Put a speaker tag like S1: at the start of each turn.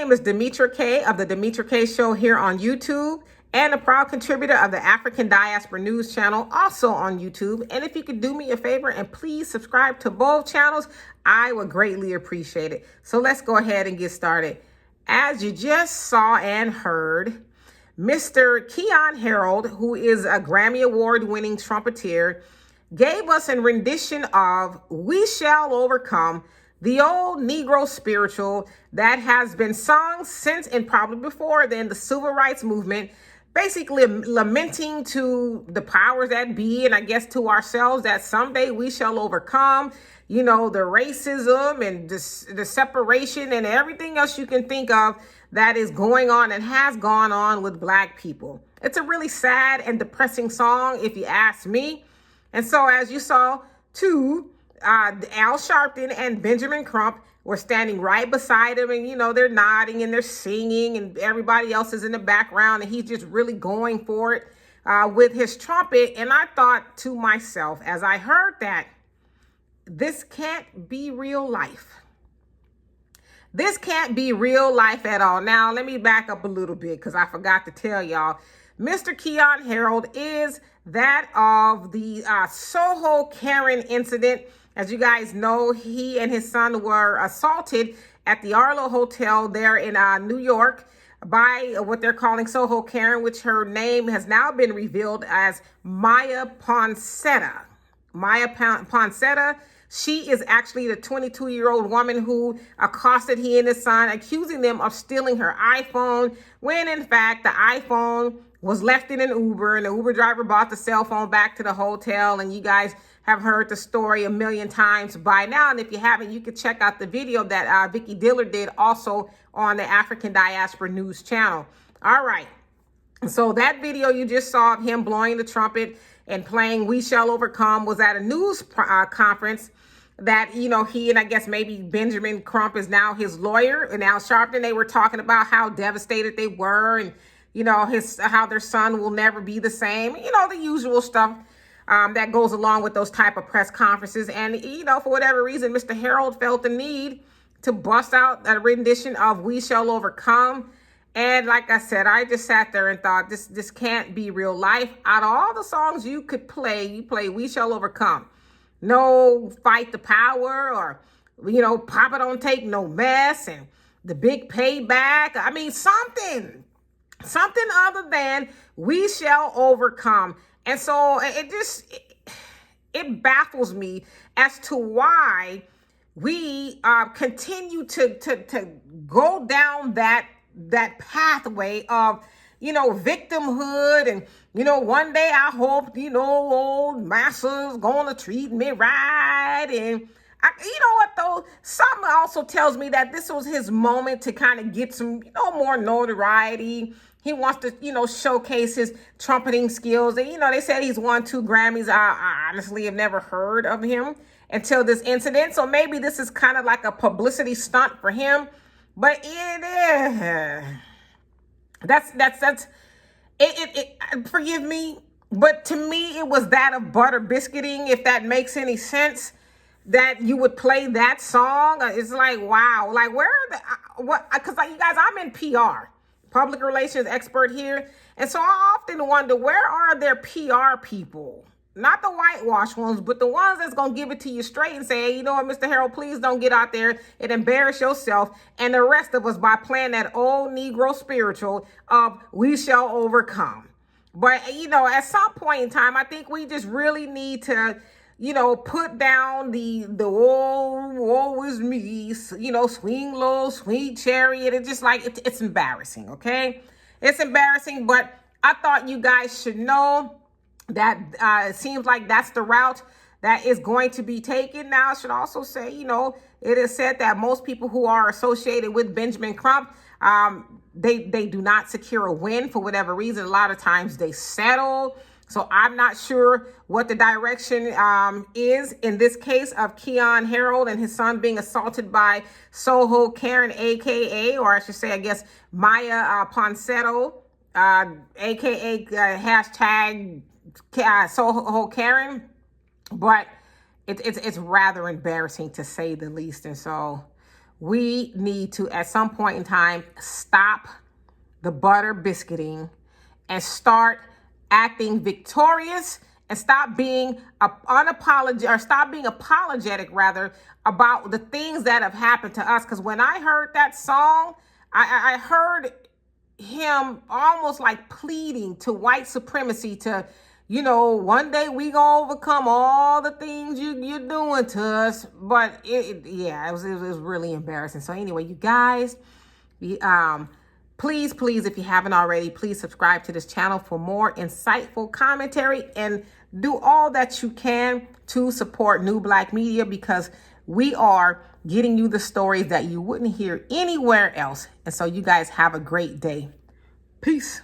S1: name is Demetra Kaye of the Demetra Kaye Show here on YouTube, and a proud contributor of the African Diaspora News channel, also on YouTube. And if you could do me a favor and please subscribe to both channels, I would greatly appreciate it. So let's go ahead and get started. As you just saw and heard, Mr. Keyon Harrold, who is a Grammy Award-winning trumpeter, gave us a rendition of We Shall Overcome, the old Negro spiritual that has been sung since and probably before then the civil rights movement, basically lamenting to the powers that be, and I guess to ourselves, that someday we shall overcome, you know, the racism and the separation and everything else you can think of that is going on and has gone on with Black people. It's a really sad and depressing song, if you ask me. And so, as you saw, Al Sharpton and Benjamin Crump were standing right beside him, and, you know, they're nodding and they're singing, and everybody else is in the background, and he's just really going for it with his trumpet. And I thought to myself, as I heard that, this can't be real life. This can't be real life at all. Now, let me back up a little bit because I forgot to tell y'all. Mr. Keyon Harrold is that of the SoHo Karen incident. As you guys know, he and his son were assaulted at the Arlo Hotel there in New York by what they're calling SoHo Karen, which her name has now been revealed as Miya Ponsetto. Miya Ponsetto. She is actually the 22-year-old woman who accosted he and his son, accusing them of stealing her iPhone, when in fact the iPhone was left in an Uber, and the Uber driver brought the cell phone back to the hotel. And you guys have heard the story a million times by now. And if you haven't, you can check out the video that Vicky Dillard did also on the African Diaspora News channel. All right. So that video you just saw of him blowing the trumpet and playing We Shall Overcome was at a news conference that, you know, he and I guess maybe Benjamin Crump is now his lawyer, and Al Sharpton, they were talking about how devastated they were, and, you know, how their son will never be the same. You know, the usual stuff that goes along with those type of press conferences. And, you know, for whatever reason, Mr. Harrold felt the need to bust out a rendition of We Shall Overcome. And like I said, I just sat there and thought, this can't be real life. Out of all the songs you could play, you play We Shall Overcome. No Fight the Power, or, you know, Papa Don't Take No Mess, and The Big Payback. I mean, something other than We Shall Overcome. And so it baffles me as to why we continue to go down that pathway of, you know, victimhood. And, you know, one day I hope, you know, old massa's gonna treat me right. And you know what, though? Something also tells me that this was his moment to kind of get some, you know, more notoriety. He wants to, you know, showcase his trumpeting skills. And, you know, they said he's won 2 Grammys. I honestly have never heard of him until this incident. So maybe this is kind of like a publicity stunt for him. But forgive me, but to me, it was that of butter biscuiting, if that makes any sense, that you would play that song. It's like, wow, like, where are what? Because, like, you guys, I'm in PR, public relations expert here. And so I often wonder, where are their PR people? Not the whitewash ones, but the ones that's going to give it to you straight and say, hey, you know what, Mr. Harrold, please don't get out there and embarrass yourself and the rest of us by playing that old Negro spiritual of We Shall Overcome. But, you know, at some point in time, I think we just really need to, you know, put down the woe is me, you know, swing low, sweet chariot. It's just like, it's embarrassing, okay? It's embarrassing, but I thought you guys should know that it seems like that's the route that is going to be taken. Now, I should also say, you know, it is said that most people who are associated with Benjamin Crump, they do not secure a win for whatever reason. A lot of times they settle. So I'm not sure what the direction is in this case of Keyon Harrold and his son being assaulted by SoHo Karen, a.k.a., or I should say, I guess, Miya Ponsetto, a.k.a. hashtag SoHo Karen. But it's rather embarrassing, to say the least. And so we need to, at some point in time, stop the butter biscuiting and start acting victorious and stop being apologetic rather about the things that have happened to us. Because when I heard that song, I heard him almost like pleading to white supremacy to, one day we gonna overcome all the things you're doing to us. But it was really embarrassing. So anyway, you guys, please, if you haven't already, please subscribe to this channel for more insightful commentary and do all that you can to support New Black Media, because we are getting you the stories that you wouldn't hear anywhere else. And so you guys have a great day. Peace.